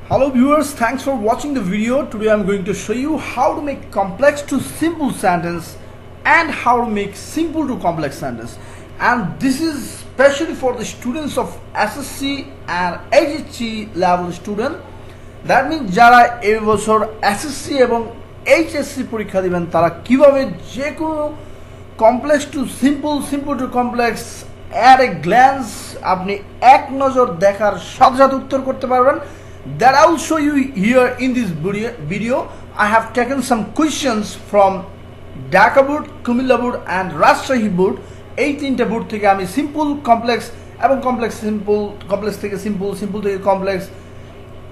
Hello viewers, thanks for watching the video. Today I'm going to show you how to make complex to simple sentence and how to make simple to complex sentence. And this is especially for the students of SSC and HSC level student. That means যারা এই বছর SSC এবং HSC পরীক্ষা দিবেন তারা কিভাবে যে কোনো complex to simple, simple to complex at a glance আপনি এক নজর দেখার সাথে সাথে উত্তর করতে পারবেন। That I will show you here in this video. I have taken some questions from Dhaka board, Kumilla board and Rajshahi board. এই তিনটা বোর্ড থেকে আমি সিম্পল কমপ্লেক্স এবং কমপ্লেক্স সিম্পল, কমপ্লেক্স থেকে সিম্পল, সিম্পল থেকে কমপ্লেক্স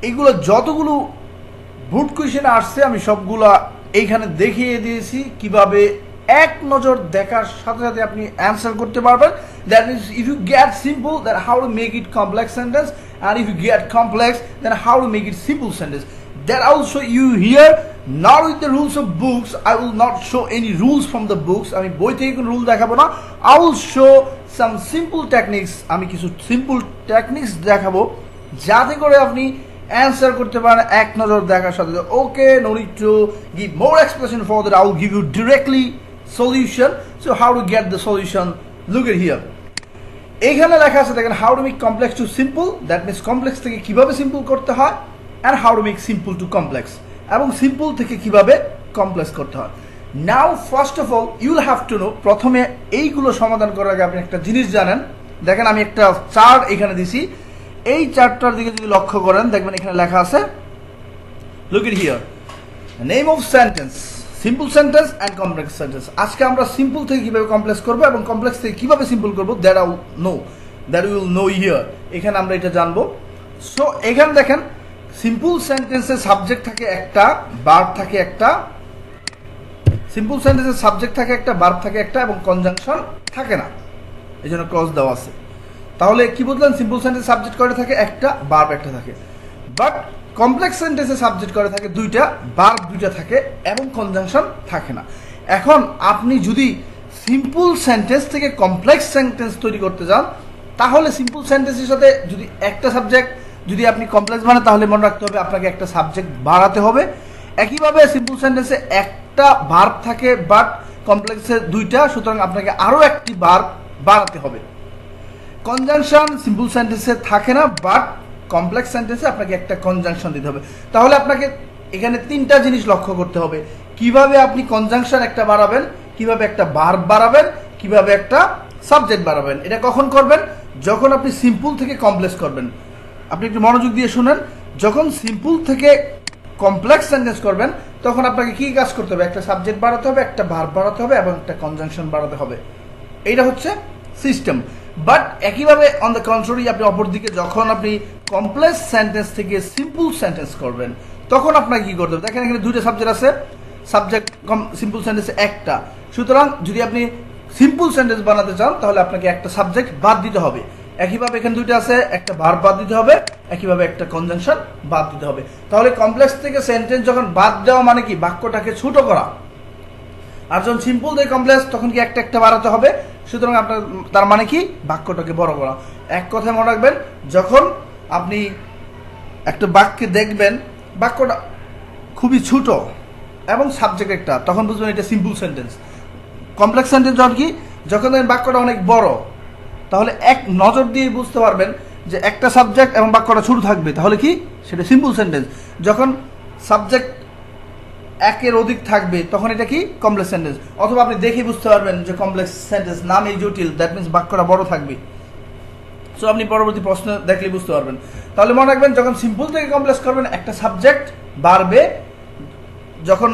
এইগুলো যতগুলো board question আসছে আমি সবগুলা এইখানে দেখিয়ে দিয়েছি কিভাবে এক নজর দেখার সাথে সাথে আপনি অ্যান্সার করতে পারবেন। That means if you get simple then how to make it complex sentence, and if you get complex then how to make it simple sentence. That I will show you here, not with the rules of books. I will not show any rules from the books. আমি বই থেকে কোনো rule দেখাবো না। I will show some simple techniques. আমি কিছু simple techniques দেখাবো যাতে করে আপনি অ্যান্সার করতে পারেন এক নজর দেখার সাথে। ওকে, no need to give more explanation for that. I will give you directly solution. So how to get the solution? Look at here. এইখানে লেখা আছে দেখেন, how to make complex to simple. That means complex থেকে কিভাবে simple করতে হয়, and how to make simple to complex, এবং simple থেকে কিভাবে কমপ্লেক্স করতে হয়। Now first of all you'll have to know, প্রথমে এইগুলো সমাধান করার আগে আপনি একটা জিনিস জানেন। দেখেন আমি একটা চার্ট এখানে দিছি, এই চার্টটার দিকে যদি লক্ষ্য করেন দেখবেন এখানে লেখা আছে, look it here, name of sentence, simple sentence and complex sentence. আজকে আমরা সিম্পল থেকে কিভাবে কমপ্লেক্স করবো এবং কমপ্লেক্স থেকে কিভাবে সিম্পল করবো, দ্যাট উইল নো হিয়ার। এখানে আমরা এটা জানবো। সো এখানে দেখেন সিম্পল সেন্টেন্সের সাবজেক্ট থাকে একটা, ভার্ব থাকে একটা, সিম্পল সেন্টেন্সের সাবজেক্ট থাকে একটা, ভার্ব থাকে একটা এবং কনজাংশন থাকে না, এই জন্য ক্লজ দেওয়া আছে। তাহলে কি বুঝলেন, সিম্পল সেন্টেন্স সাবজেক্ট করে থাকে একটা, ভার্ব একটা থাকে। বাট কমপ্লেক্স সেন্টেন্সে সাবজেক্ট করে থাকে দুইটা, ভার্ব দুইটা থাকে এবং কনজাংশন থাকে না। এখন আপনি যদি সিম্পল সেন্টেন্স থেকে কমপ্লেক্স সেন্টেন্স তৈরি করতে যান তাহলে সিম্পল সেন্টেন্সের সাথে যদি একটা সাবজেক্ট যদি আপনি কমপ্লেক্স বানান তাহলে মনে রাখতে হবে আপনাকে একটা সাবজেক্ট বাড়াতে হবে। একইভাবে সিম্পল সেন্টেন্সে একটা ভার্ব থাকে বাট কমপ্লেক্সে দুইটা, সুতরাং আপনাকে আরও একটি ভার্ব বাড়াতে হবে। কনজাংশন সিম্পল সেন্টেন্সে থাকে না বাট কমপ্লেক্স সেন্টেন্সে আপনাকে একটা কনজাংশন দিতে হবে। তাহলে আপনাকে এখানে তিনটা জিনিস লক্ষ্য করতে হবে, কিভাবে আপনি কনজাংশন একটা বাড়াবেন, কিভাবে একটা ভার্ব বাড়াবেন, কিভাবে একটা সাবজেক্ট বাড়াবেন। এটা কখন করবেন, যখন আপনি সিম্পল থেকে কমপ্লেক্স করবেন। আপনি একটু মনোযোগ দিয়ে শুনেন, যখন সিম্পল থেকে কমপ্লেক্স সেন্টেন্স করবেন তখন আপনাকে কি কাজ করতে হবে, একটা সাবজেক্ট বাড়াতে হবে, একটা ভার্ব বাড়াতে হবে এবং একটা কনজাংশন বাড়াতে হবে। এইটা হচ্ছে সিস্টেম। বাট একইভাবে অন দ্য কন্ট্রারি আপনি অপরদিকে যখন আপনি কমপ্লেক্স সেন্টেন্স থেকে সিম্পল সেন্টেন্স করবেন তখন আপনাকে কি করতে হবে, দেখেন এখানে দুইটা সাবজেক্ট আছে, সাবজেক্ট সিম্পল সেন্টেন্সে একটা, সুতরাং যদি আপনি সিম্পল সেন্টেন্স বানাতে চান তাহলে আপনাকে একটা সাবজেক্ট বাদ দিতে হবে। একইভাবে এখানে দুইটা আছে, একটা ভার্ব বাদ দিতে হবে, একইভাবে একটা কনজাংশন বাদ দিতে হবে। তাহলে কমপ্লেক্স থেকে সেন্টেন্স যখন বাদ দেওয়া মানে কি, বাক্যটাকে ছোট করা। আর যখন সিম্পল থেকে কমপ্লেক্স তখন কি একটা একটা বাড়াতে হবে, সুতরাং আপনার তার মানে কি বাক্যটাকে বড় করা। এক কথায় মনে রাখবেন, যখন আপনি একটা বাক্যে দেখবেন বাক্যটা খুবই ছোট এবং সাবজেক্ট একটা, তখন বুঝবেন এটা সিম্পল সেন্টেন্স। কমপ্লেক্স সেন্টেন্স যখন কি, যখন বাক্যটা অনেক বড় তাহলে এক নজর দিয়ে বুঝতে পারবেন যে একটা সাবজেক্ট এবং বাক্যটা ছোট থাকবে, তাহলে কি সেটা সিম্পল সেন্টেন্স। যখন সাবজেক্ট একের অধিক থাকবে তখন এটা কি কমপ্লেক্স সেন্টেন্স। অথবা আপনি দেখে বুঝতে পারবেন যে কমপ্লেক্স সেন্টেন্স নামই জটিল, দ্যাট মিনস বাক্যটা বড় থাকবে। সো আপনি পরবর্তী প্রশ্ন দেখলে বুঝতে পারবেন। তাহলে মনে রাখবেন, যখন সিম্পল থেকে কমপ্লেক্স করবেন একটা সাবজেক্ট বাড়বে, যখন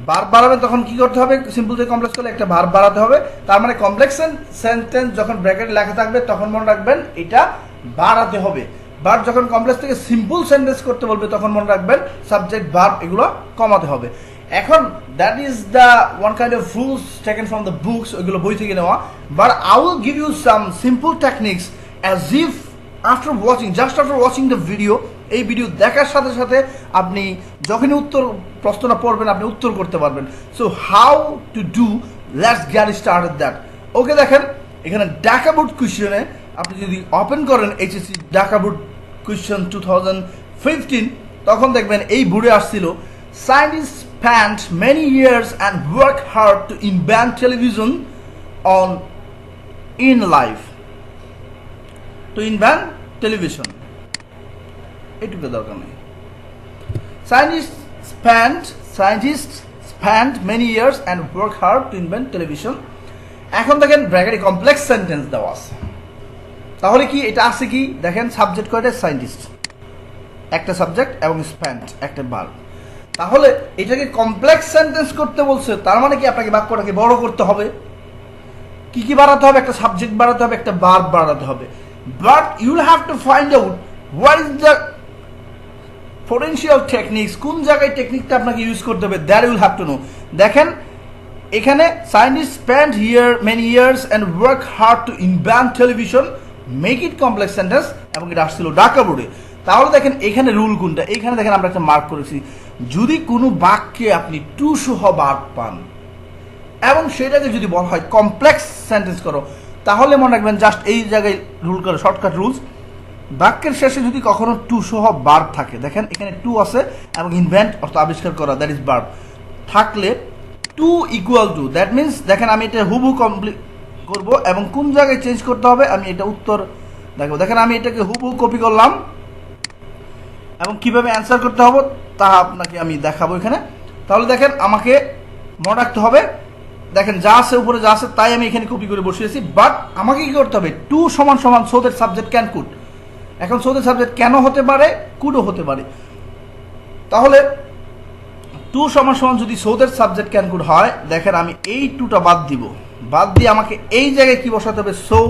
ভার্ব বাড়াবেন তখন কি করতে হবে, সিম্পল থেকে কমপ্লেক্স করলে একটা ভার্ব বাড়াতে হবে। তার মানে কমপ্লেক্স সেন্টেন্স যখন ব্র্যাকেটে লেখা থাকবে তখন মনে রাখবেন এটা বাড়াতে হবে। বাট যখন কমপ্লেক্স থেকে সিম্পল সেন্টেন্স করতে বলবে তখন মনে রাখবেন সাবজেক্ট ভার্ব এগুলো কমাতে হবে। এখন that is the one kind of rules taken from the books, ওইগুলো বই থেকে নেওয়া। But I will give you some simple techniques as if after watching, just after watching the video, এই ভিডিও দেখার সাথে সাথে আপনি যখনই প্রশ্নটা পড়বেন আপনি উত্তর করতে পারবেন। So how to do, let's get started that. Okay, দেখেন এখানে ঢাকা বোর্ড কোয়েশ্চেনে আপনি যদি ওপেন করেন এইচএসসি ঢাকা বোর্ড কোয়েশ্চেন 2015 তখন দেখবেন এই বোর্ডে আসছিল scientists spent many years and work hard to invent television on in life to invent television এটুকু দরকার নেই scientists spent many years and work hard to invent television এখন দেখেন ব্র্যাকেটে কমপ্লেক্স সেন্টেন্স দেওয়া আছে তাহলে কি এটা আছে কি দেখেন সাবজেক্ট কয়টা সায়েন্টিস্ট একটা সাবজেক্ট এবং স্প্যান্ট একটা ভার্ব তাহলে এটাকে কমপ্লেক্স সেন্টেন্স করতে বলছে তার মানে কি আপনাকে বাক্যটাকে বড় করতে হবে কি কি বাড়াতে হবে একটা সাবজেক্ট বাড়াতে হবে একটা ভার্ব বাড়াতে হবে but you will have to find out what is the potential techniques কোন জায়গায় টেকনিকটা আপনাকে ইউজ করতে হবে that you will have to know দেখেন এখানে scientist spend many years and work hard to invent television make it complex sentence এবং এটা আসছিল ঢাকা বোর্ডে তাহলে দেখেন এখানে রুল কোনটা এখানে দেখেন আমরা একটা মার্ক করেছি যদি কোনো বাক্যে আপনি টু সহ ভার্ব পান এবং সেটাকে যদি বলা হয় কমপ্লেক্স সেন্টেন্স করো তাহলে মনে রাখবেন জাস্ট এই জায়গায় রুল করে শর্টকাট রুলস বাক্যের শেষে যদি কখনো টু সহ ভার্ব থাকে দেখেন এখানে টু আছে এবং ইনভেন্ট অর্থাৎ আবিষ্কার করা দ্যাট ইজ ভার্ব থাকলে to equal to that means দেখেন আমি এটা হুবহু কমপ্লিট করব এবং কোন জায়গায় চেঞ্জ করতে হবে আমি এটা উত্তর দেখব দেখেন আমি এটাকে হুবহু কপি করলাম এবং কিভাবে অ্যান্সার করতে হবে তা আপনাকে আমি দেখাবো এখানে তাহলে দেখেন আমাকে মনে রাখতে হবে দেখেন যা আছে উপরে যা আছে তাই আমি এখানে কপি করে বসিয়েছি বাট আমাকে কি করতে হবে টু সমান সমান so that subject can could এখন সো দ্যাট সাবজেক্ট কেন হতে পারে কুডও হতে পারে তাহলে টু সমান সমান যদি so that subject can could হয় দেখেন আমি এই টুটা বাদ দিয়ে আমাকে এই জায়গায় কি বসাতে হবে সো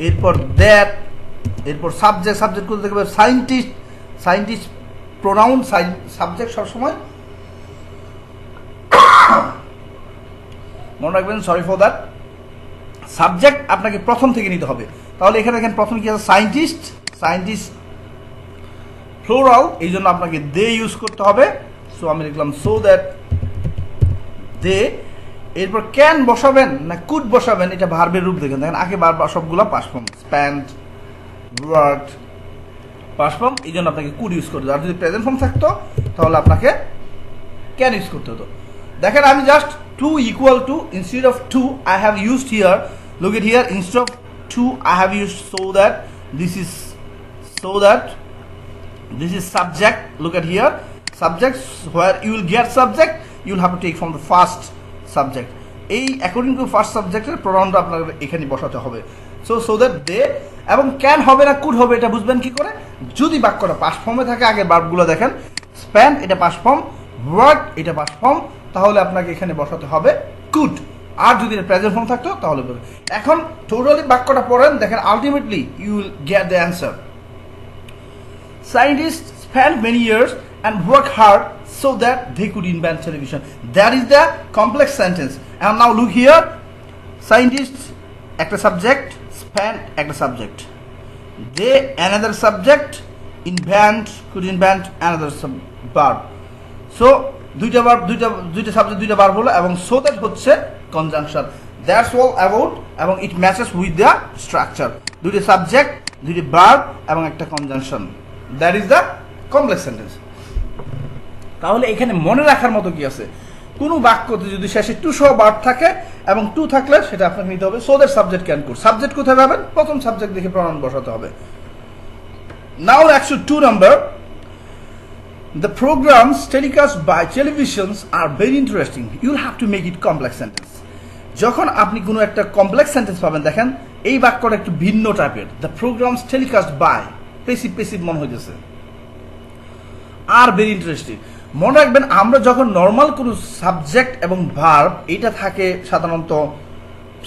এরপর দ্যাট এরপর সাবজেক্ট করতে দেখবে সায়েন্টিস্ট প্রোনাউন সাবজেক্ট সবসময় মনে রাখবেন সরি ফর দ্যাট সাবজেক্ট আপনাকে প্রথম থেকে নিতে হবে তাহলে এখানে দেখেন প্রথম কি আছে সায়েন্টিস্ট প্লুরাল এই জন্য আপনাকে দে ইউজ করতে হবে সো আমি লিখলাম সো দ্যাট দে এরপর ক্যান বসাবেন না কুড বসাবেন এটা ভার্বের রূপ দেখেন আগে বারবার সবগুলো past form spend worked past form এই জন্য আপনাকে কুড ইউজ করতে হবে আর যদি প্রেজেন্ট ফর্ম থাকতো তাহলে আপনাকে ক্যান ইউজ করতে হতো দেখেন আমি just to equal to instead of to I have used here look at here instead of two I have used so that this is subject look at here subject where you will get subject you will have to take from the first subject এই according to first subject এর pronounটা আপনাকে এখানে বসাতে হবে so that they এবং can হবে না could হবে এটা বুঝবেন কি করে যদি বাক্যটা পাস্ট ফর্মে থাকে আগে ভার্বগুলো দেখেন spent এটা পাস্ট ফর্ম worked এটা পাস্ট ফর্ম তাহলে আপনাকে এখানে বসাতে হবে could আর যদি প্রেজেন্ট ফর্ম থাকতো তাহলে এখন টোটালি বাক্যটা পড়েন দেখেন ultimately you will get the answer scientist spend many years and work hard so that they could invent television that is the complex sentence and now look here scientist একটা subject spend একটা subject they another subject could invent another verb so দুইটা subject দুইটা verb হলো এবং so that হচ্ছে conjunction that's all about এবং it matches with the structure দুইটা subject দুইটা ভার্ব এবং একটা conjunction that is the complex sentence তাহলে এখানে মনে রাখার মতো কি আছে কোনো বাক্যতে যদি শেষে টু সহ ভার্ব থাকে এবং টু থাকলে সেটা আপনাকে নিতে হবে so that subject can could subject কোথায় পাবেন প্রথম সাবজেক্ট দেখে প্রনাউন বসাতে হবে now actually 2 number The programs telecast by televisions are very interesting. You'll have to make it complex sentence. যখন আপনি কোনো একটা কমপ্লেক্স সেন্টেন্স পাবেন দেখেন এই বাক্যটা একটু ভিন্ন টাইপের the programmes telecast by passive মনে হইতেছে আর ভেরি ইন্টারেস্টিং মনে রাখবেন আমরা যখন নর্মাল কোনো সাবজেক্ট এবং ভার্ব এটা থাকে সাধারণত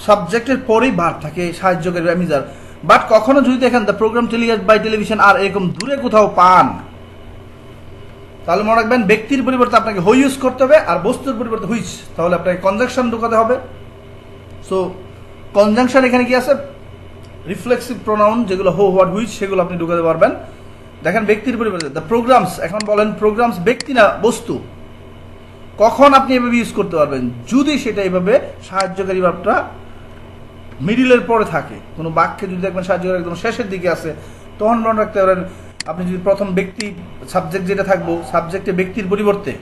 সাবজেক্টের পরেই ভার্ব থাকে সাহায্যকারী অ্যামিজার বাট কখনো যদি দেখেন the programme telecast by television আর এরকম দূরে কোথাও পান তাহলে মনে রাখবেন ব্যক্তির পরিবর্তে আপনাকে হই ইউজ করতে হবে আর বস্তুর পরিবর্তে হুইচ তাহলে আপনাকে কনজাংশন ঢোকাতে হবে সো কনজাংশন এখানে কি আছে রিফ্লেক্সিভ প্রোনাউন যেগুলো হো হোয়াট হুইচ সেগুলো আপনি ঢোকাতে পারবেন দেখেন ব্যক্তির পরিবর্তে দ্য প্রোগ্রামস এখন বলেন প্রোগ্রামস ব্যক্তি না বস্তু কখন আপনি এভাবে ইউজ করতে পারবেন যদি সেটা এইভাবে সাহায্যকারী ভাবটা মিডিলের পরে থাকে, কোনো বাক্যে যদি দেখবেন সাহায্য একদম শেষের দিকে আছে, তখন মনে রাখতে পারেন আপনি যদি প্রথম ব্যক্তি সাবজেক্ট যেটা থাকবো, সাবজেক্টে ব্যক্তির পরিবর্তে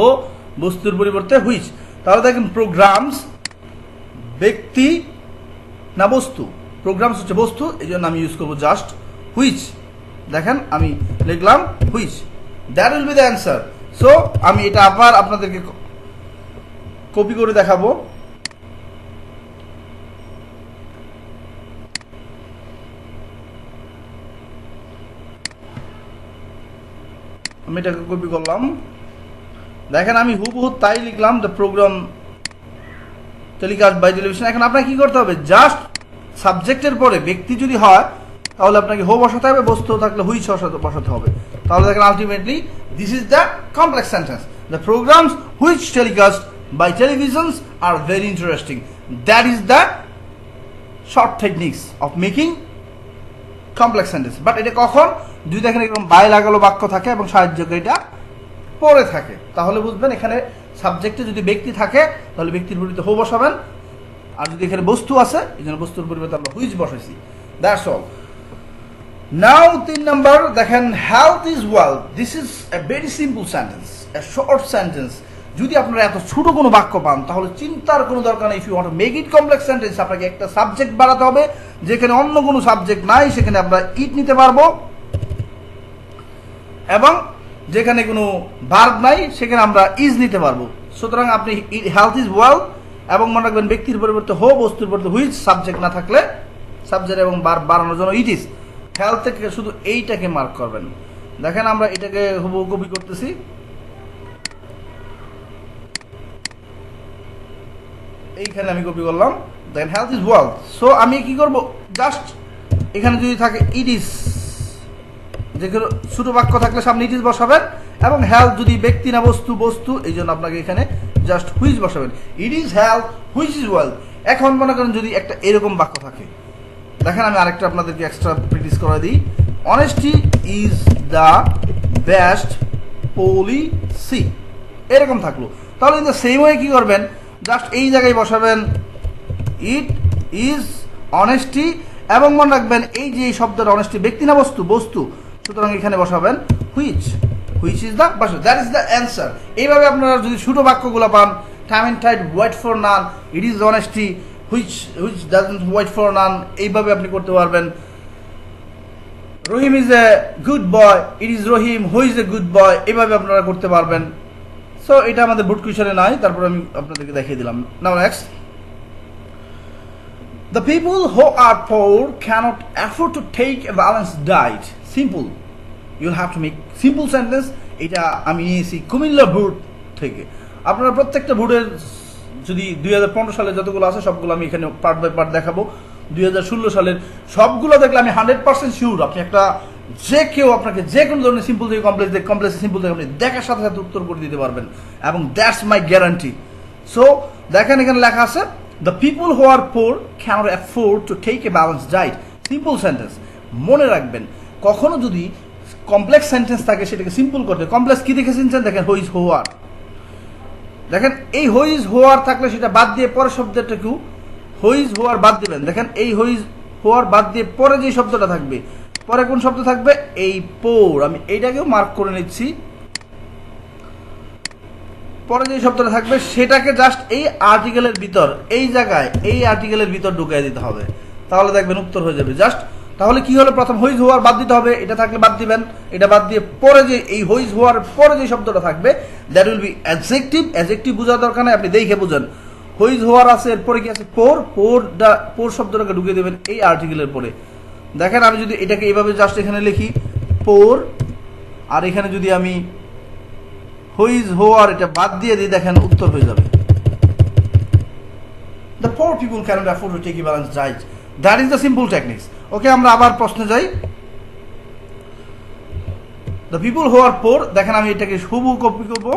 ও বস্তুর পরিবর্তে হুইচ, তাহলে দেখেন প্রোগ্রামস ব্যক্তি না বস্তু, প্রোগ্রামস হচ্ছে বস্তু, এই জন্য আমি ইউজ করবো জাস্ট হুইচ। দেখেন আমি লিখলাম which, that will be the answer. So আমি এটা আবার আপনাদেরকে কপি করে দেখাবো। আমি এটাকে কপি করলাম, দেখেন আমি হুবহু তাই লিখলাম, the programme telecast by television. এখন আপনাকে কি করতে হবে, জাস্ট সাবজেক্টের পরে ব্যক্তি যদি হয় তাহলে আপনাকে হো বসাতে হবে, বস্তু থাকলে হুইচ বসাতে হবে। তাহলে দেখেন ultimately this is the complex sentence, the programs which telecast by televisions are very interesting, that is the short techniques of making complex sentence. But এটা কখন, যদি দেখেন এরকম বাই লাগালো বাক্য থাকে এবং সাহায্যকে এটা পরে থাকে, তাহলে বুঝবেন এখানে সাবজেক্টে যদি ব্যক্তি থাকে তাহলে ব্যক্তির পরিবর্তে হো বসাবেন, আর যদি এখানে বস্তু আছে এই জন্য বস্তুর পরিবর্তে আমরা হুইচ বসাইছি। That's all. নাও 3 নাম্বার দেখেন, health is wealth. This is a very simple sentence, a short sentence. যদি আপনারা এত ছোট কোনো বাক্য পান তাহলে চিন্তার কোনো দরকার নেই। If you want to make it complex sentence, আপনাকে একটা সাবজেক্ট বাড়াতে হবে, যেখানে অন্য কোনো সাবজেক্ট নাই সেখানে আমরা ইট নিতে পারবো, এবং যেখানে কোনো ভার্ব নাই সেখানে আমরা ইজ নিতে পারবো। সুতরাং আপনি হেলথ ইজ ওয়েলথ এবং মনে রাখবেন ব্যক্তির পরিবর্তে হো, বস্তুর পরিবর্তে হুইচ, সাবজেক্ট না থাকলে সাবজেক্ট এবং ভার্ব বাড়ানোর জন্য ইট ইজ। হেলথ থেকে শুধু এইটাকে মার্ক করবেন। দেখেন আমরা এটাকে হুবহু কপি করতেছি, এইখানে আমি কপি করলাম, দেখেন হেলথ ইজ ওয়েলথ। সো আমি কি করব, জাস্ট এখানে যদি থাকে ইট ইজ, যেগুলো ছোট বাক্য থাকলে সামনে ইট ইজ বসাবেন, এবং হেলথ যদি ব্যক্তি না বস্তু, বস্তু, এই জন্য আপনাকে এখানে জাস্ট হুইচ বসাবেন। It is health, which is wealth. এখন মনে করেন যদি একটা এরকম বাক্য থাকে, দেখেন আমি আরেকটা আপনাদেরকে এক্সট্রা প্র্যাকটিস করে দিই, honesty is the best policy, এরকম থাকলো, তাহলে কিন্তু সেম ওয়ে কি করবেন, জাস্ট এই জায়গায় বসাবেন ইট ইজ অনেস্টি, এবং মনে রাখবেন এই যে এই শব্দটা অনেস্টি ব্যক্তি না বস্তু, বস্তু, সুতরাং এখানে বসাবেন হুইচ, হুইচ ইজ দ্য বসা, দ্যাট ইজ দ্য অ্যান্সার। এইভাবে আপনারা যদি ছোট বাক্যগুলো পান, time and tide wait for none, it is honesty, which which doesn't wait for none, এইভাবে আপনি করতে পারবেন। Rahim is a good boy, it is Rahim who is a good boy, এইভাবে আপনারা করতে পারবেন। সো এটা আমাদের বুট কুইশনে নাই, তারপর আমি আপনাদেরকে দেখিয়ে দিলাম। নাও next, the people who are poor cannot afford to take a balanced diet. Simple, you'll have to make simple sentence. এটা আমি নিয়েছি কুমিল্লা বুট থেকে। আপনারা প্রত্যেকটা বুটের যদি 2015 সালে যতগুলো আছে সবগুলো আমি এখানে পার্ট বাই পার্ট দেখাবো। 2016 সালের সবগুলো দেখলে আমি 100% শিওর আপনি একটা যে কেউ আপনাকে যে কোনো ধরনের সিম্পল থেকে কমপ্লেক্স সিম্পল থেকে আপনি দেখার সাথে সাথে উত্তর করে দিতে পারবেন, এবং দ্যাটস মাই গ্যারান্টি। সো দেখেন এখানে লেখা আছে, the people who are poor cannot afford to take a balanced diet. Simple sentence, মনে রাখবেন কখনো যদি কমপ্লেক্স সেন্টেন্স থাকে সেটাকে সিম্পল করতে, কমপ্লেক্স কি দেখেছেন দেখেন হু ইজ হু আর, দেখেন এই হু ইজ হু আর থাকলে সেটা বাদ দিয়ে পরের শব্দটা কি হু ইজ হু আর বাদ দিবেন। দেখেন এই হু ইজ হু আর বাদ দিয়ে পরে যে শব্দটা থাকবে, পরে কোন শব্দ থাকবে, এই পোর, আমি এইটাকেও মার্ক করে নিচ্ছি, পরে যে শব্দটা থাকবে সেটাকে জাস্ট এই আর্টিকেলের ভিতর, এই জায়গায় এই আর্টিকেলের ভিতর ঢুকিয়ে দিতে হবে, তাহলে দেখবেন উত্তর হয়ে যাবে। জাস্ট তাহলে কি হলো, প্রথম হুইজ হওয়ার বাদ দিতে হবে, এটা থাকলে বাদ দিবেন, এটা বাদ দিয়ে পরে যে এই হুইজ হওয়ার পরে যে শব্দটা থাকবে that will be adjective. Adjective বোঝার দরকার নেই, আপনি দেখে বুঝেন। হুইজ হওয়ার আছে, এরপরে কি আছে পোর, পোর শব্দটাকে ঢুকিয়ে দেবেন এই আর্টিকেলের পরে। দেখেন আমি যদি এটাকে এইভাবে জাস্ট এখানে লিখি পোর, আর এখানে যদি আমি হুইজ হওয়ার এটা বাদ দিয়ে দিই, দেখেন উত্তর হয়ে যাবে। The poor people cannot afford to take a balanced diet. That is the simple techniques. ওকে, আমরা আবার প্রশ্নে যাই। The people who are poor, দেখেন আমি এটাকে হুবহু কপি করব,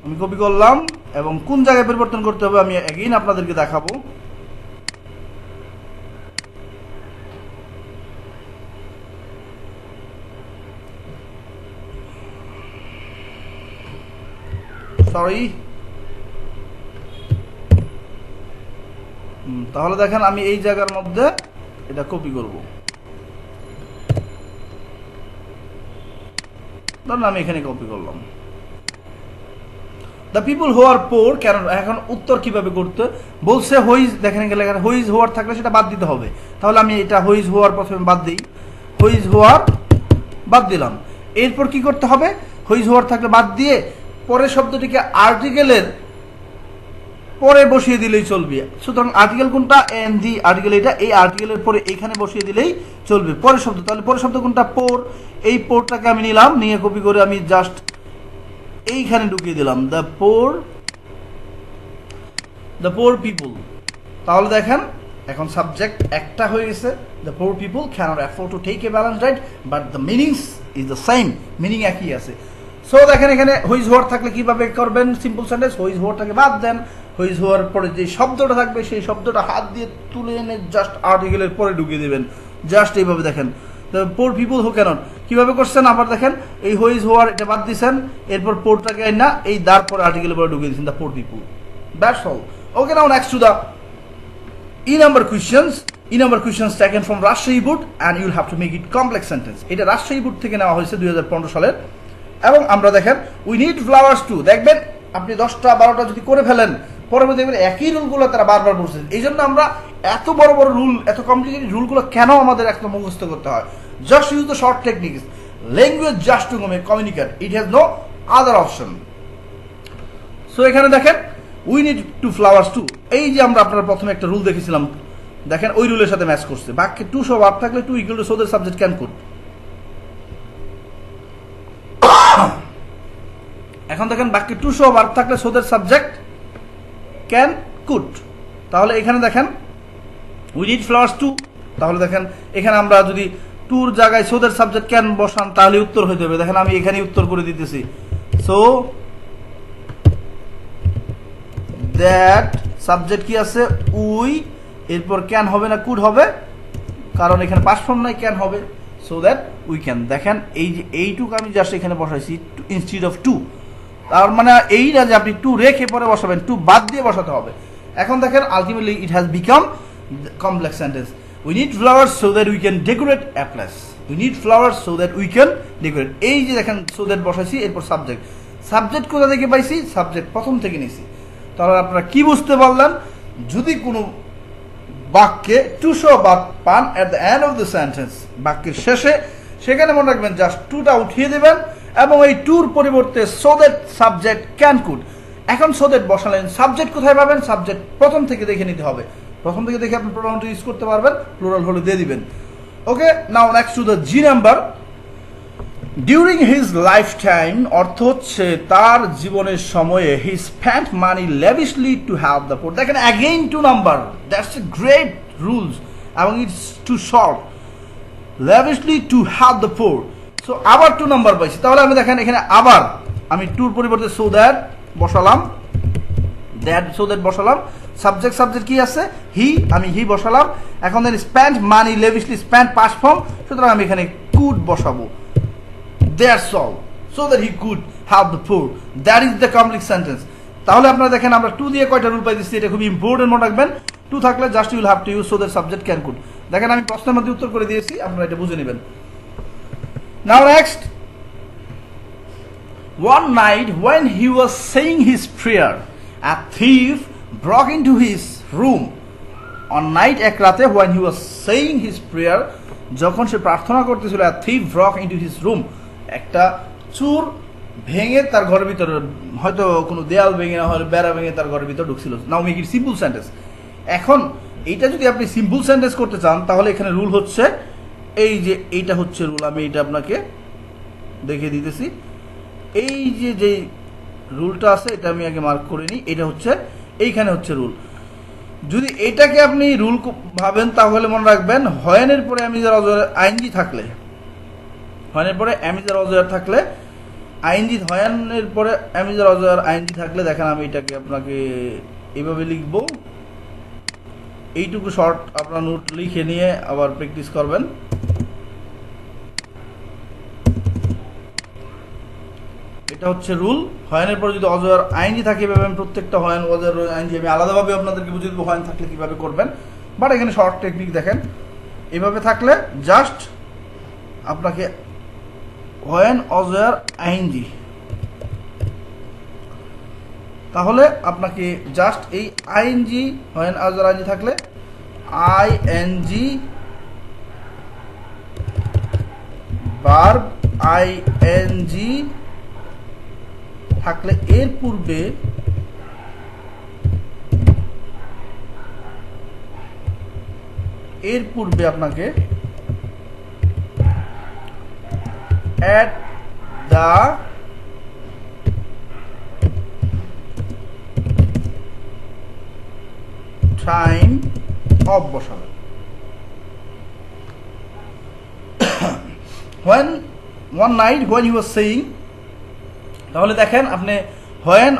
আমি কপি করলাম, এবং কোন জায়গায় পরিবর্তন করতে হবে আমি এগেইন আপনাদেরকে দেখাবো। সরি, তাহলে দেখেন আমি এই জায়গার মধ্যে এটা কপি করব, ধরুন আমি এখানে কপি করলাম। দ্য পিপল হু আর পোর, কেন এখন উত্তর কিভাবে করতে বলছে, হুইজ, দেখেন এখানে হুইজ হু আর থাকলে সেটা বাদ দিতে হবে। তাহলে আমি এটা হুইজ হু আর প্রথমে বাদ দিই, হুইজ হু আর বাদ দিলাম। এরপর কি করতে হবে, হুইজ হু আর থাকলে বাদ দিয়ে পরের শব্দটিকে আর্টিকেলের পরে বসিয়ে দিলেই চলবে। সুতরাং আর্টিকেল কোনটা, এন দি আর্টিকেল এটা, এই আর্টিকেলের পরে এখানে বসিয়ে দিলেই চলবে পরের শব্দ। তাহলে পরের শব্দ কোনটা, পোর, এই পোরটাকে আমি নিলাম, নিয়ে কপি করে আমি জাস্ট এইখানে ঢুকিয়ে দিলাম, দ্য পোর পিপল। তাহলে দেখেন এখন সাবজেক্ট একটা হয়ে গেছে, the poor people cannot afford to take a balance diet but the meanings is the same, meaning একই আছে। সো দেখেন এখানে হুইজ হওয়ার থাকলে কিভাবে করবেন, সিম্পল সেন্টেন্স, হুইজ হওয়ারটাকে বাদ দেন, হুইজ হওয়ার পরে যে শব্দটা থাকবে সেই শব্দটা হাত দিয়ে তুলে এনে জাস্ট আর্টিকেলের পরে ঢুকিয়ে দেবেন, জাস্ট এইভাবে। দেখেন পোর পিপল হু ক্যানট কিভাবে করছেন, আবার দেখেন এই হুইজ হওয়ার এটা বাদ দিয়েছেন, এরপর পোরটাকে না এই দার পরে আর্টিকেলের পরে ঢুকিয়ে দিয়েছেন, the poor people, that's all. Okay, now next to the E-number questions taken from Rajshahi board and you'll have to make it complex sentence. এটা রাজশাহী বোর্ড থেকে নেওয়া হয়েছে 2015 সালের। এবং আমরা দেখেন উই নিড ফ্লাওয়ার্স টু, দেখবেন আপনি 10টা 12টা যদি করে ফেলেন পরে দেখবেন একই রুলগুলো তারা বারবার বলছেন। এই জন্য আমরা এত বড় বড় রুল, এত কমপ্লিকেটেড রুলগুলো কেন আমাদের একদম মুখস্থ করতে হয়? Just use the short techniques, language just to communicate, it has no other option. So এখানে দেখেন we need to flowers to, এই যে আমরা আপনারা প্রথমে একটা রুল দেখেছিলাম, দেখেন ওই রুলের সাথে ম্যাচ করছে। বাক্যে টু সহ ভার্ব থাকলে to equal to so that subject can could. এখন দেখেন বাক্যে টু সহ ভার্ব থাকলে so that subject can could. তাহলে এখানে দেখেন উই নিড ফ্লাওয়ার্স টু, তাহলে দেখেন এখানে আমরা যদি টুর জায়গায় সো দ্যাট সাবজেক্ট ক্যান বসান তাহলে উত্তর হয়ে যাবে। দেখেন আমি এখানে উত্তর করে দিতেছি, সো দ্যাট সাবজেক্ট কি আছে উই, এরপর ক্যান হবে না কুড হবে, কারণ এখানে পাস্ট ফর্ম নাই, ক্যান হবে, সো দ্যাট উই ক্যান। দেখেন এই যে এইটুকু আমি জাস্ট এখানে বসাইছি ইনস্টিড অফ টু, তার মানে এই না যে আপনি টু রেখে পরে বসাবেন, টু বাদ দিয়ে বসাতে হবে। এখন দেখেন ultimately it has become complex sentence. We need flowers so that we can decorate a place, we need flowers so that we can decorate. এই যে দেখেন সো দ্যাট বসাইছি, এরপর সাবজেক্ট কোথা থেকে পাইছি, সাবজেক্ট প্রথম থেকে নিয়েছি। তাহলে আপনারা কি বুঝতে পারলেন, যদি কোনো বাক্যে টু সহ ভার্ব পান at the end of the sentence, বাক্যের শেষে, সেখানে মনে রাখবেন জাস্ট টুটা উঠিয়ে দেবেন এবং এই টুর পরিবর্তে so that subject can could. এখন সো দ্যাট বসালেন, সাবজেক্ট কোথায় পাবেন, সাবজেক্ট প্রথম থেকে দেখে নিতে হবে, প্রথম থেকে দেখে আপনি প্রোনাউনটা ইউজ করতে পারবেন, প্লুরাল হলে দিয়ে দিবেন। Okay, now next to the G number. During his life time অর্থ হচ্ছে তার জীবনের সময়ে he spent money lavishly to have the poor. দেখেন again two number, that's a great rules এবং it's too short, lavishly to have the poor. So আবার two number পাইছি, তাহলে আমি দেখেন এখানে আবার আমি টুর পরিবর্তে সো দ্যাট বসালাম, সো দ্যাট বসালাম, সাবজেক্ট কি আছে হি, আমি হি বসালাম। এখন দেন spent money লেভিশলি, spent past form, সুতরাং আমি এখানে কুড বসাবো, that's all, so that he could have the poor, that is the complex sentence. তাহলে আপনারা দেখেন আমরা টু দিয়ে কয়টা রুল পাই দিচ্ছি, এটা খুব ইম্পর্টেন্ট মনে রাখবেন। টু থাকলে just you will have to use so that subject can could. দেখেন আমি প্রশ্নের মধ্যে উত্তর করে দিয়েছি, আপনারা এটা বুঝে নেবেন। নাও next, one night when he was saying his prayer a thief broke into his room. On night, এক রাতে, when he was saying his prayer, যখন সে প্রার্থনা করতেছিল, a thief broke into his room, একটা চোর ভেঙে তার ঘরের ভিতরে, হয়তো কোনো দেয়াল ভেঙে না হলে বেড়া ভেঙে তার ঘরের ভিতরে ঢুকছিল। নাও মেক ইট সিম্পল সেন্টেন্স। এখন এইটা যদি আপনি সিম্পল সেন্টেন্স করতে চান তাহলে এখানে রুল হচ্ছে এই যে এইটা হচ্ছে রুল, আমি এটা আপনাকে দেখিয়ে দিতেছি। এই যে যেই রুলটা আছে এটা আমি আগে মার্ক করে নিই, এটা হচ্ছে এইখানে হচ্ছে রুল। যদি এটাকে আপনি রুল ভাবেন তাহলে মনে রাখবেন হয়েনের পরে অ্যামিজার অজয়ের আইনজি থাকলে, হয়েনের পরে অ্যামিজার অজয়ের থাকলে আইনজি, হয়েনের পরে অ্যামিজার অজয়ের আইনজি থাকলে, দেখেন আমি এটাকে আপনাকে এইভাবে লিখবো, এইটুকু শর্ট আপনার নোট লিখে নিয়ে আবার প্র্যাকটিস করবেন। এটা হচ্ছে রুল, হয়নের পরে যদি অজয়ের আইনজি থাকে, এভাবে আমি প্রত্যেকটা হয়ন অজয়ের আইনজি আমি আলাদাভাবে আপনাদেরকে বুঝিয়ে দেবো হয়ন থাকলে কিভাবে করবেন। বাট এখানে শর্ট টেকনিক দেখেন, এভাবে থাকলে জাস্ট আপনাকে হোয়েন অজয়ার আইএনজি, তাহলে আপনাকে জাস্ট এই আইএনজি হোয়েন অজয়ার আইএনজি থাকলে আইএনজি ভার্ব আইএনজি থাকলে এর পূর্বে আপনাকে at the time of বসাবেন। when one night when he was saying, তাহলে দেখেন আপনি when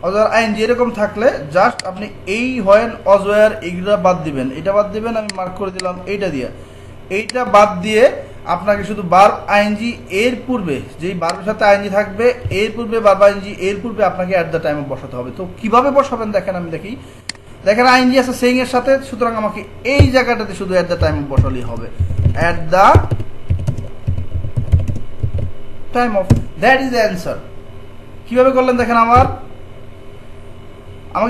অজয়ের আইএনজি এরকম থাকলে জাস্ট আপনি এই when অজয়ের এইগুলা বাদ দিবেন, এটা বাদ দিবেন, আমি মার্ক করে দিলাম এইটা দিয়ে, এইটা বাদ দিয়ে আপনাকে শুধু ভার্ব আইএনজি এর পূর্বে, যেই ভার্বের সাথে আইএনজি থাকবে এর পূর্বে ভার্ব আইএনজি এর পূর্বে আপনাকে অ্যাট দ্য টাইম অফ বসাতে হবে। তো কিভাবে বসাবেন দেখেন, আমি দেখি, দেখেন আইএনজি আছে সেইং এর সাথে, সুতরাং আমাকে এই জায়গাটাতে শুধু অ্যাট দ্য টাইম অফ বসালেই হবে, at the time of, that is the answer. কিভাবে করলেন দেখেন, আমাকে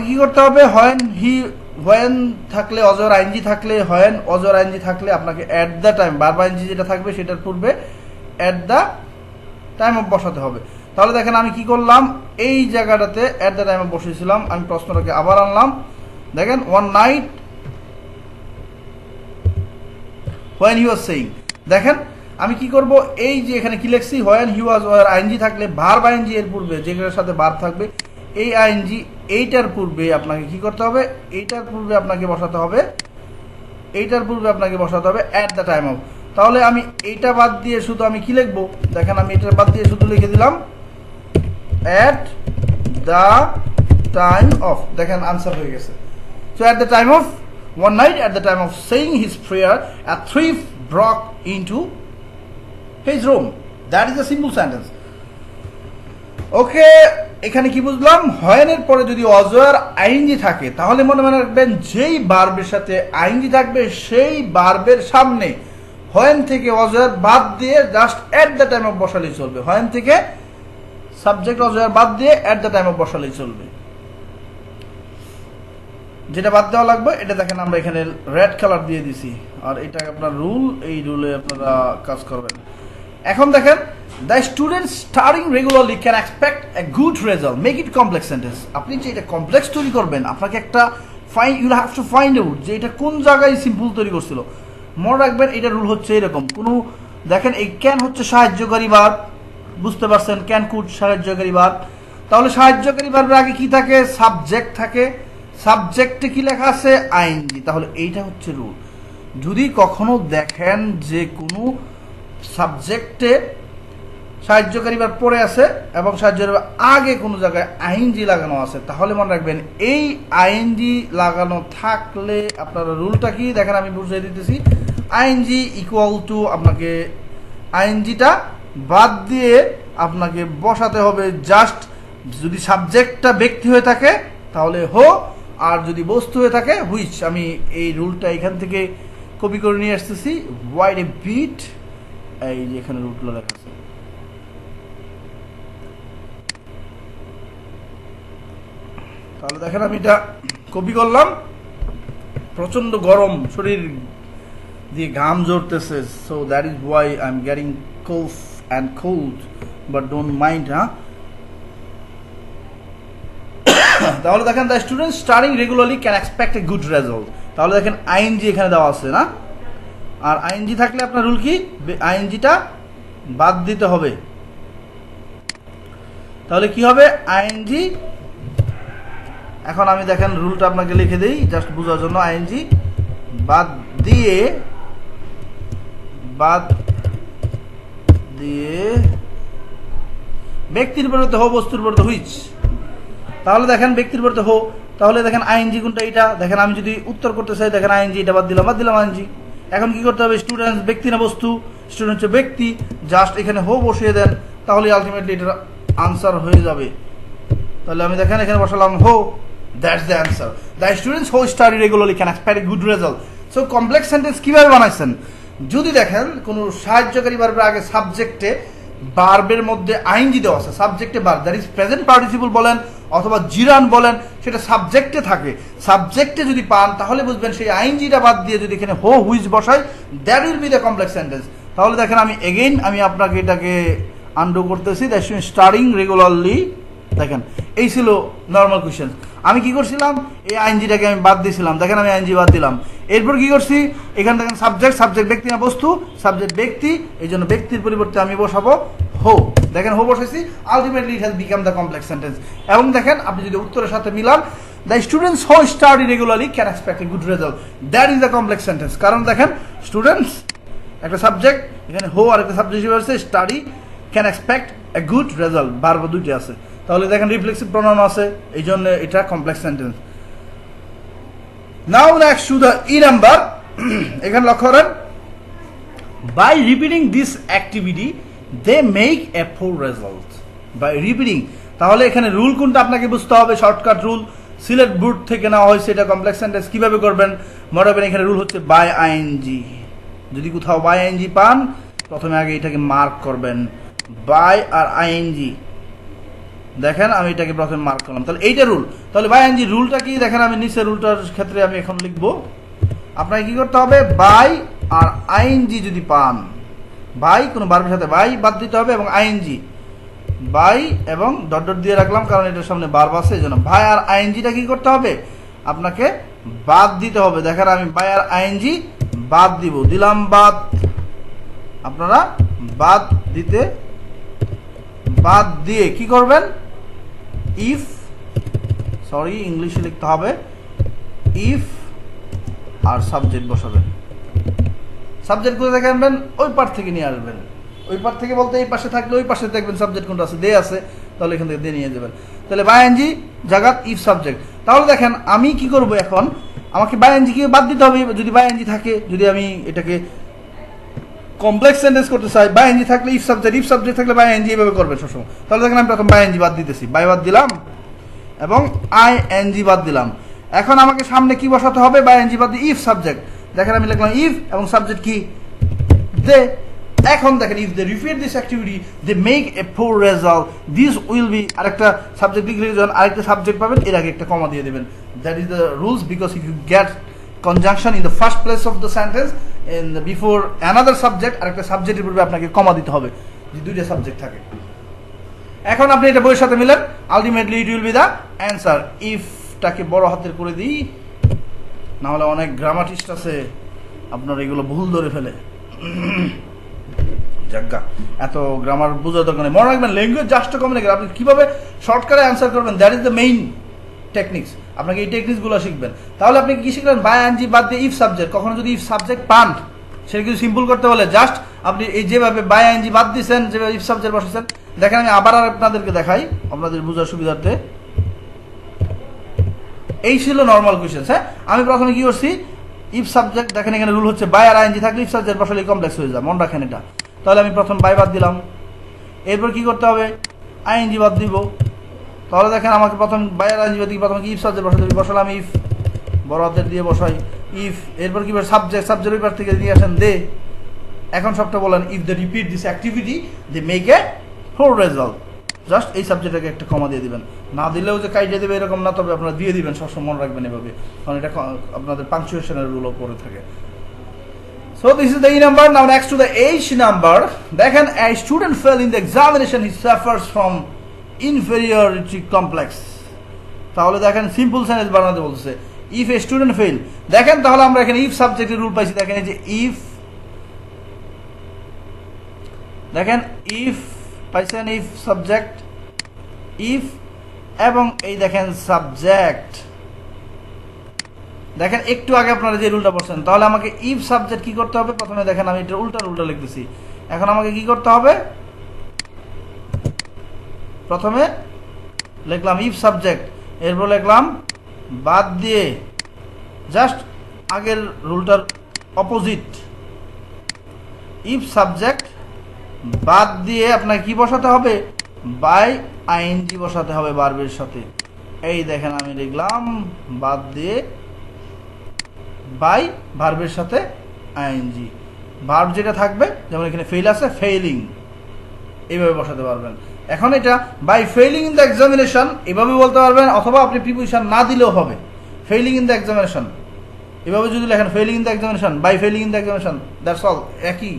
কি করতে হবে, হোয়েন থাকলে অজর আইএনজি থাকলে, হোয়েন অজর আইএনজি থাকলে আপনাকে at the time, verb ing যেটা থাকবে সেটার পূর্বে অ্যাট দ্য টাইম অফ বসাতে হবে। তাহলে দেখেন আমি কি করলাম, এই জায়গাটাতে অ্যাট দ্য টাইম অফ বসিয়েছিলাম, আমি প্রশ্নটাকে আবার আনলাম, দেখেন one night when he was saying, দেখেন আমি কি করব, এই যে এখানে কি লিখছি, when he was were ing থাকলে ভার্ব আইএনজি এর পূর্বে, যেগুলোর সাথে ভার্ব থাকবে এই আইএনজি এইটার পূর্বে আপনাকে কি করতে হবে, এইটার পূর্বে আপনাকে বসাতে হবে, এইটার পূর্বে আপনাকে বসাতে হবে অ্যাট দ্য টাইম অফ। তাহলে আমি এইটা বাদ দিয়ে শুধু আমি কি লিখবো, দেখেন আমি এটার বাদ দিয়ে শুধু লিখে দিলাম অ্যাট দ্য টাইম অফ, দেখেন আনসার হয়ে গেছে। So at the time of one night, at the time of saying his prayer, a thief broke into his room. That is a simple sentence. ওকে, এখানে কি বুঝলাম, হোয়েনের পরে যদি অজয়ের আইএনজি থাকে তাহলে মনে রাখবেন যেই ভার্বের সাথে আইএনজি থাকবে সেই ভার্বের সামনে হোয়েন থেকে অজয়ের বাদ দিয়ে just at the time of বসালেই চলবে, হোয়েন থেকে সাবজেক্ট অজয়ের বাদ দিয়ে অ্যাট দ্য টাইম অফ বসালেই চলবে। যেটা বাদ দেওয়া লাগবে এটা দেখেন আমরা এখানে রেড কালার দিয়ে দিছি, আর এটা আপনার রুল, এই রুলে আপনারা কাজ করবেন। এখন দেখেন, the students studying regularly can expect a good result. Make it complex sentence. আপনি যে এটা কমপ্লেক্স তৈরি করবেন, আপনাকে একটা you have to find out যে এটা কোন জায়গায় সিম্পল তৈরি করছিল। মনে রাখবেন এটা রুল হচ্ছে এরকম, কোনো দেখেন এই ক্যান হচ্ছে সাহায্যকারী ভার্ব, বুঝতে পারছেন, ক্যান কুড সাহায্যকারী ভার্ব, তাহলে সাহায্যকারী ভার্বের আগে কি থাকে, সাবজেক্ট থাকে, সাবজেক্টে কি লেখা আছে, আইএনজি, তাহলে এইটা হচ্ছে রুল। যদি কখনো দেখেন যে কোনো সাবজেক্টে সাহায্যকারী ভার্ব পড়ে আছে এবং সাহায্যকারী ভার্ব আগে কোনো জায়গায় আইএনজি লাগানো আছে, তাহলে মনে রাখবেন এই আইএনজি লাগানো থাকলে আপনার রুলটা কি দেখেন, আমি বুঝিয়ে দিতেছি, আইএনজি ইকুয়াল টু আপনাকে আইএনজিটা বাদ দিয়ে আপনাকে বসাতে হবে জাস্ট, যদি সাবজেক্টটা ব্যক্তি হয়ে থাকে তাহলে হো, আর যদি বস্তু হয়ে থাকে হুইচ। আমি এই রুলটা এখান থেকে কপি করে নিয়ে আসতেছি, ওয়াইড এ বিট, এই যে এখানে রুলগুলো লেখা আছে। তাহলে দেখেন আমি এটা কপি করলাম, প্রচন্ড গরম, শরীর দিয়ে ঘাম ঝরতেছে, so that is why I am getting cough and cold, but don't mind. হ্যাঁ, তাহলে দেখেন the student studying regularly can expect a good result, তাহলে দেখেন আইএনজি এখানে দেওয়া আছে না, আর আইএনজি থাকলে আপনার রুল কি, আইএনজিটা বাদ দিতে হবে, তাহলে কি হবে আইএনজি। এখন আমি দেখেন রুলটা আপনাকে লিখে দিই জাস্ট বোঝার জন্য, আইএনজি বাদ দিয়ে ব্যক্তির পরিবর্তে হো, বস্তুর পরিবর্তে হুইচ। তাহলে দেখেন ব্যক্তির পরিবর্তে হো, তাহলে দেখেন আইএনজি কোনটা, এটা দেখেন আমি যদি উত্তর করতে চাই দেখেন আইএনজি, এটা বাদ দিলাম আইএনজি। এখন কি করতে হবে, স্টুডেন্টস ব্যক্তি না বস্তু, স্টুডেন্ট হচ্ছে ব্যক্তি, জাস্ট এখানে হো বসিয়ে দেন, তাহলে আলটিমেটলি এটার আনসার হয়ে যাবে। তাহলে আমি দেখেন এখানে বসালাম হো, that's the answer. The students who study regularly can expect a good result. So complex sentence কিভাবে বানাইছেন? যদি দেখেন কোনো সাহায্যকারী ভার্বের আগে সাবজেক্টে ভার্বের মধ্যে আইএনজি দেওয়া আছে, সাবজেক্টে verb, that is present participle বলেন অথবা জিরান বলেন, সেটা সাবজেক্টে থাকে। সাবজেক্টে যদি পান তাহলে বুঝবেন সেই আইএনজিটা বাদ দিয়ে যদি এখানে হো হুইচ বসাই, that will be the complex sentence. তাহলে দেখেন আমি এগেইন আমি আপনাকে এটাকে আন্ডু করতেছি। দ্যাট স্টুডেন্ট স্টাডিং রেগুলারলি, দেখেন এই ছিল নর্মাল কোয়েশ্চেন। আমি কি করছিলাম, এই আইএনজিটাকে আমি বাদ দিয়েছিলাম, দেখেন আমি আইএনজি বাদ দিলাম। এরপর কি করছি, এখানে দেখেন সাবজেক্ট, সাবজেক্ট ব্যক্তি না বস্তু, সাবজেক্ট ব্যক্তি, এই জন্য ব্যক্তির পরিবর্তে আমি বসাবো হো। দেখেন হো বসাইছি, ultimately it has become the complex sentence. এবং দেখেন আপনি যদি উত্তরের সাথে Milan, the students who study regularly can expect a good result, that is the complex sentence. কারণ দেখেন স্টুডেন্টস একটা সাবজেক্ট, এখানে হো আর একটা সাবজেক্ট হিসেবে আছে, study can expect a good result, verb দুইটি আছে। তাহলে দেখেন রিফ্লেক্সিভ প্রনাউন আছে, এই জন্য এটা complex sentence. Now next to the E number. এখানে লক্ষ্য করেন, by repeating this activity they make a full result. By repeating, তাহলে এখানে রুল কোনটা আপনাকে বুঝতে হবে, শর্টকাট রুল সিলেট বুট থেকে নেওয়া হয়েছে। এটা কমপ্লেক্স সেন্টেন্স কিভাবে করবেন, মনে রাখবেন এখানে রুল হচ্ছে বাই আইএনজি। যদি কোথাও বাই আইএনজি পান, প্রথমে আগে এটাকে মার্ক করবেন, বাই আর আইএনজি। দেখেন আমি এটাকে প্রথমে মার্ক করলাম, তাহলে এইটা রুল। তাহলে বাই আইএনজি রুলটা কি, দেখেন আমি নিচে রুলটার ক্ষেত্রে আমি এখন লিখবো। আপনাকে কি করতে হবে, বাই আর আইএনজি যদি পান, বাই কোনো ভার্বের সাথে বাই বাদ দিতে হবে, এবং আইএনজি বাই এবং ডট ডট দিয়ে রাখলাম কারণ এটার সামনে ভার্ব আছে, এই জন্য বাই আর আইএনজিটা কি করতে হবে, আপনাকে বাদ দিতে হবে। দেখেন আমি বাই আর আইএনজি বাদ দিব, দিলাম বাদ, আপনারা বাদ দিতে, বাদ দিয়ে কি করবেন, ইফ, সরি ইংলিশে লিখতে হবে, ইফ আর সাবজেক্ট বসাবেন। সাবজেক্ট কোথা থেকে আনবেন, ওই পার থেকে নিয়ে আসবেন। ওই পার থেকে বলতে এই পাশে থাকলে ওই পাশে দেখবেন সাবজেক্ট কোনটা আছে, দে আছে, তাহলে এখান থেকে দে নিয়ে যাবেন। তাহলে বাই এনজি জায়গাত ইফ সাবজেক্ট। তাহলে দেখেন আমি কি করব, এখন আমাকে বাই এনজি কে বাদ দিতে হবে। যদি বাই এনজি থাকে, যদি আমি এটাকে কমপ্লেক্স সেন্টেন্স করতে চাই, বাই এনজি থাকলে ইফ সাবজেক্ট, ইফ সাবজেক্ট থাকলে বাই এনজি এভাবে করবেন সবসময়। তাহলে দেখেন আমি প্রথম বাই এনজি বাদ দিতেছি, বাই বাদ দিলাম এবং আই এনজি বাদ দিলাম। এখন আমাকে সামনে কি বসাতে হবে, বাই এনজি বাদ দিয়ে ইফ সাবজেক্ট। দেখেন আমি লিখলাম ইফ এবং সাবজেক্ট কি, দে। এখন দেখেন if they repeat this activity they make a poor result, this will be, আরেকটা সাবজেক্ট লিখলে যখন আরেকটা সাবজেক্ট পাবেন এর আগে একটা কমা দিয়ে দেবেন। That is the rules, because if you get conjunction in the first place of the sentence and before another subject, আরেকটা সাবজেক্টের পূর্বে আপনাকে কমা দিতে হবে যে দুইটা সাবজেক্ট থাকে। এখন আপনি এটা বইয়ের সাথে মিলেন, ultimately it will be the answer. ইফটাকে বড় হাতের করে দিই, না হলে অনেক গ্রামাটিস্ট আছে আপনার এগুলো ভুল ধরে ফেলে। জাগা এত গ্রামার বোঝার দরকার নেই, মনে রাখবেন ল্যাঙ্গুয়েজ জাস্ট কমিউনিকেট। আপনি কিভাবে শর্টকাটে অ্যান্সার করবেন, that is the main techniques. আপনাকে এই টেকনিক্সগুলো শিখবেন। তাহলে আপনি কি শিখলেন, বাই এনজি বাদ দিয়ে ইফ সাবজেক্ট। কখনো যদি ইফ সাবজেক্ট পান, সেটা কিছু সিম্পল করতে বলে জাস্ট আপনি এই যেভাবে বাই এনজি বাদ দিয়েছেন, যেভাবে ইফ সাবজেক্ট বসেছেন, দেখেন আমি আবার আপনাদেরকে দেখাই আপনাদের বোঝার সুবিধার্থে। এই ছিল নর্মাল কোয়েশ্চেন। হ্যাঁ, আমি প্রথমে কি করছি, ইফ সাবজেক্ট, দেখেন এখানে রুল হচ্ছে বাই আর আইএনজি থাকলে ইফ সাবজেক্ট বসালে কমপ্লেক্স হয়ে যায়, মনে রাখেন এটা। তাহলে আমি প্রথম বাই বাদ দিলাম, এরপর কি করতে হবে, আইএনজি বাদ দিব। তাহলে দেখেন আমাকে প্রথম বাই আর আইএনজি বাদ দিয়ে প্রথমে ইফ সাবজেক্ট বসাতে হবে, বসালাম ইফ, বড় হাতের দিয়ে বসাই ইফ। এরপর কি সাবজেক্ট, সাবজেক্টের পার থেকে দিয়ে আসেন দে। এখন সবটা বলেন, if they repeat this activity they make a full result. Just এই সাবজেক্টটাকে একটা কমা দিয়ে দিবেন, না দিলেও যে কাইটে দেবে এরকম না, তবে আপনারা দিয়ে দিবেন, সবসময় মনে রাখবেন এভাবে, কারণ এটা আপনাদের পাংচুয়েশনের রুলও করে থাকে। So this is the E number. Now next to the H number, দেখেন a student failed in the examination, he suffers from inferiority complex. তাহলে দেখেন সিম্পল সেন্টেন্স বানাতে বলছে, if a student fail। দেখেন তাহলে আমরা এখানে if সাবজেক্টের রুল পাইছি। দেখেন এই যে if, দেখেন if পাইছেন, if সাবজেক্ট, if এবং এই দেখেন সাবজেক্ট। দেখেন একটু আগে আপনারা যে রুলটা পড়ছেন, তাহলে আমাকে ইফ সাবজেক্ট কি করতে হবে, প্রথমে দেখেন আমি এটা উল্টা লিখতেছি। এখন আমাকে কি করতে হবে, প্রথমে লিখলাম ইফ সাবজেক্ট, এরপর লিখলাম বাদ দিয়ে, জাস্ট আগের রুলটার অপোজিট, ইফ সাবজেক্ট বাদ দিয়ে আপনাকে কি বসাতে হবে, বাই আইএনজি বসাতে হবে ভার্বের সাথে। এই দেখেন আমি লিখলাম বাদ দিয়ে বাই ভার্বের সাথে আইএনজি, ভার্ব যেটা থাকবে যেমন এখানে ফেল আছে ফেইলিং, এইভাবে বসাতে পারবেন। এখন এটা by failing in the examination এভাবে বলতে পারবেন, অথবা আপনি প্রিপোজিশন না দিলেও হবে। ফেইলিং ইন দ্য এক্সামিনেশন এভাবে যদি লেখেন failing in the examination by failing in the examination, that's all, একই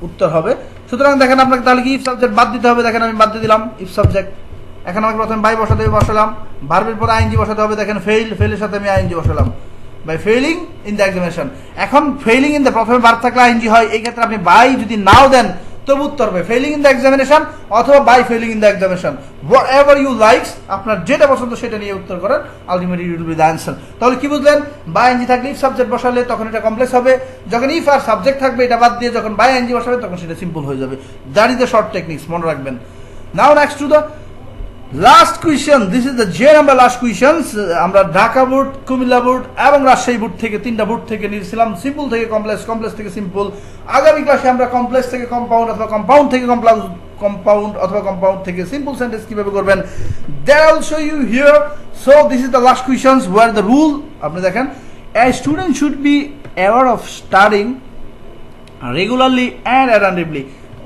উত্তর হবে। সুতরাং দেখেন আপনাকে তাহলে কি ইফ সাবজেক্ট বাদ দিতে হবে, দেখেন আমি বাদ দিয়ে দিলাম ইফ সাবজেক্ট। এখন আমাকে প্রথমে বাই বসাতে হবে, বসালাম। ভার্বের পর আইএনজি বসাতে হবে, দেখেন ফেলের সাথে আমি আইএনজি বসালাম, by failing in the examination. এখন ফেইলিং ইন দ্য প্রথমে ভার্ব থাকলে আইএনজি হয়, এই ক্ষেত্রে আপনি বাই যদি নাও দেন তবু উত্তর হবে ফেইলিং ইন দ্য এক্সামিনেশন অথবা by failing in the examination, whatever you likes, আপনার যেটা পছন্দ সেটা নিয়ে উত্তর করেন, ultimately it will be the answer. তাহলে কি বুঝলেন, বাই এনজি থাকলে ইফ সাবজেক্ট বসালে তখন এটা কমপ্লেক্স হবে, যখন ইফ আর সাবজেক্ট থাকবে এটা বাদ দিয়ে যখন বাই এনজি বসাবে তখন সেটা সিম্পল হয়ে যাবে। That is the short techniques, মনে রাখবেন। Now next to the last question, this is the যে নাম্বার লাস্ট কোয়েশ্চেনস। আমরা ঢাকা বোর্ড, কুমিল্লা বোর্ড এবং রাজশাহী বোর্ড থেকে তিনটা বোর্ড থেকে নিয়েছিলাম সিম্পল থেকে কমপ্লেক্স, কমপ্লেক্স থেকে সিম্পল। আগামী ক্লাসে আমরা কমপ্লেক্স থেকে কম্পাউন্ড অথবা কম্পাউন্ড থেকে কম্পাউন্ড অথবা কম্পাউন্ড থেকে সিম্পল সেন্টেন্স কিভাবে করবেন, that I'll show you here. So this is the last questions where the rule, আপনি দেখেন, a student should be aware of studying regularly and attentively.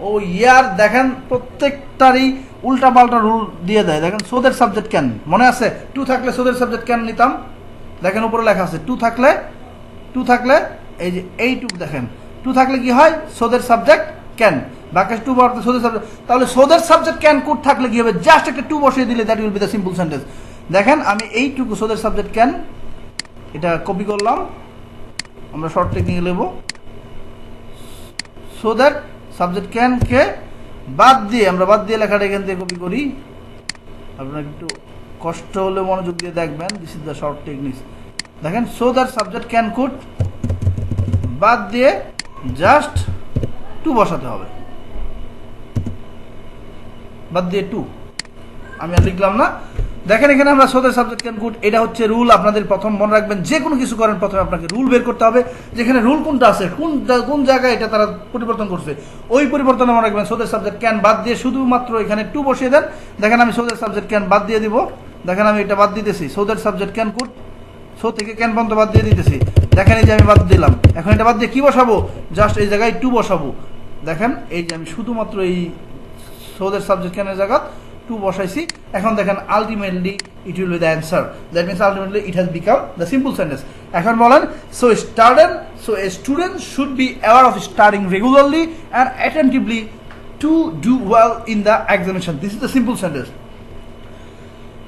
ও ইয়ার দেখেন প্রত্যেকটারই উল্টা পাল্টা রুল দিয়ে দেয়। দেখেন সোদের সাবজেক্ট ক্যান, মনে আছে টু থাকলে সোদের সাবজেক্ট ক্যান নিতাম, দেখেন উপরে লেখা আছে টু থাকলে এই যে এইটুকু দেখেন টু থাকলে কি হয়, সোদের সাবজেক্ট ক্যান, বাকি টু বলতে সোদের সাবজেক্ট। তাহলে সোদের সাবজেক্ট ক্যান কোড থাকলে কি হবে, জাস্ট একটা টু বসিয়ে দিলে that will be the simple sentence. দেখেন আমি এইটুকু সোদের সাবজেক্ট ক্যান এটা কপি করলাম, আমরা শর্ট টেকনিকে নেব, সো দ্যাট সাবজেক্ট ক্যান কে বাদ দিয়ে আমরা বাদ দিয়ে লেখাটা এখান থেকে কপি করি। আপনার একটু কষ্ট হলে মনোযোগ দিয়ে দেখবেন, this is the short techniques. দেখেন so that subject can could বাদ দিয়ে জাস্ট টু বসাতে হবে, বাদ দিয়ে টু, আমি আর লিখলাম না। দেখেন এখানে আমরা so that subject can could, এটা হচ্ছে রুল। আপনাদের প্রথম মনে রাখবেন যে কোনো কিছু করেন প্রথমে আপনাকে রুল বের করতে হবে, যেখানে রুল কোনটা আছে, কোন জায়গায় এটা তারা পরিবর্তন করছে, ওই পরিবর্তনে মনে রাখবেন সো দ্যাট সাবজেক্ট ক্যান বাদ দিয়ে শুধুমাত্র এখানে টু বসিয়ে দেন। দেখেন আমি সো দ্যাট সাবজেক্ট ক্যান বাদ দিয়ে দিব, দেখেন আমি এটা বাদ দিতেছি, so that subject can could, so থেকে ক্যান পর্যন্ত বাদ দিয়ে দিতেছি। দেখেন এই যে আমি বাদ দিলাম, এখন এটা বাদ দিয়ে কি বসাবো, জাস্ট এই জায়গায় টু বসাবো। দেখেন এই যে আমি শুধুমাত্র এই সো দ্যাট সাবজেক্ট ক্যানের জায়গা টু বসাইছি। এখন দেখেন ultimately it will be the answer, that means ultimately it has become the simple sentence. এখন বলেন so A student should be aware of studying regularly and attentively to do well in the examination, this is the simple sentence.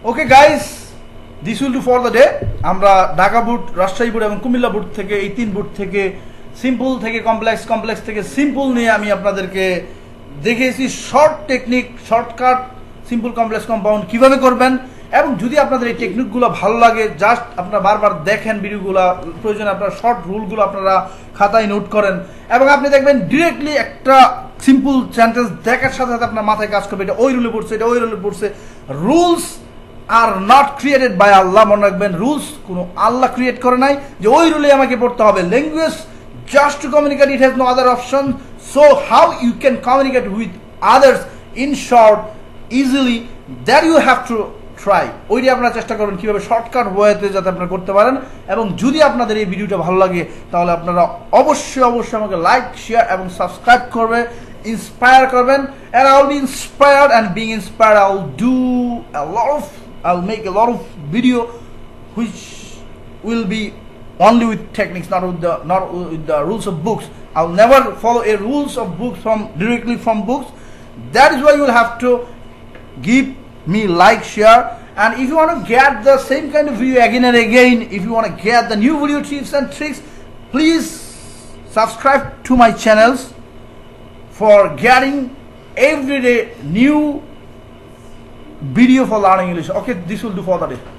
Okay guys, this will do for the day. আমরা Dhaka board, Rajshahi board এবং Comilla board থেকে এই তিন board থেকে simple থেকে complex, complex থেকে simple নিয়ে আমি আপনাদেরকে দেখিয়েছি short technique, shortcut simple complex compound কিভাবে করবেন। এবং যদি আপনাদের এই টেকনিকগুলো ভালো লাগে, জাস্ট আপনারা বারবার দেখেন ভিডিওগুলো, প্রয়োজনে আপনার শর্ট রুলগুলো আপনারা খাতায় নোট করেন এবং আপনি দেখবেন ডিরেক্টলি একটা সিম্পল সেন্টেন্স দেখার সাথে সাথে আপনার মাথায় কাজ করবে, এটা ওই রুলে পড়ছে, এটা ওই রুলে পড়ছে। Rules are not created by Allah, মনে রাখবেন রুলস কোনো আল্লাহ ক্রিয়েট করে নাই যে ওই রুলে আমাকে পড়তে হবে। Language just to communicate, it has no other option. So how you can communicate with others in short, easily, that you have to try. ওইটা আপনারা চেষ্টা করবেন কিভাবে শর্টকাট ওয়েতে যাতে আপনারা করতে পারেন। এবং যদি আপনাদের এই ভিডিওটা ভালো লাগে তাহলে আপনারা অবশ্যই আমাকে লাইক, শেয়ার এবং সাবস্ক্রাইব করবে, ইন্সপায়ার করবেন। and I'll be inspired, and being inspired I'll make a lot of video which will be only with techniques, not with the rules of books. I'll never follow a rules of books directly from books. That is why you will have to give me like, share, and if you want to get the same kind of video again and again, if you want to get the new video tips and tricks, please subscribe to my channels for getting everyday new video for learning English. Okay, this will do for the day.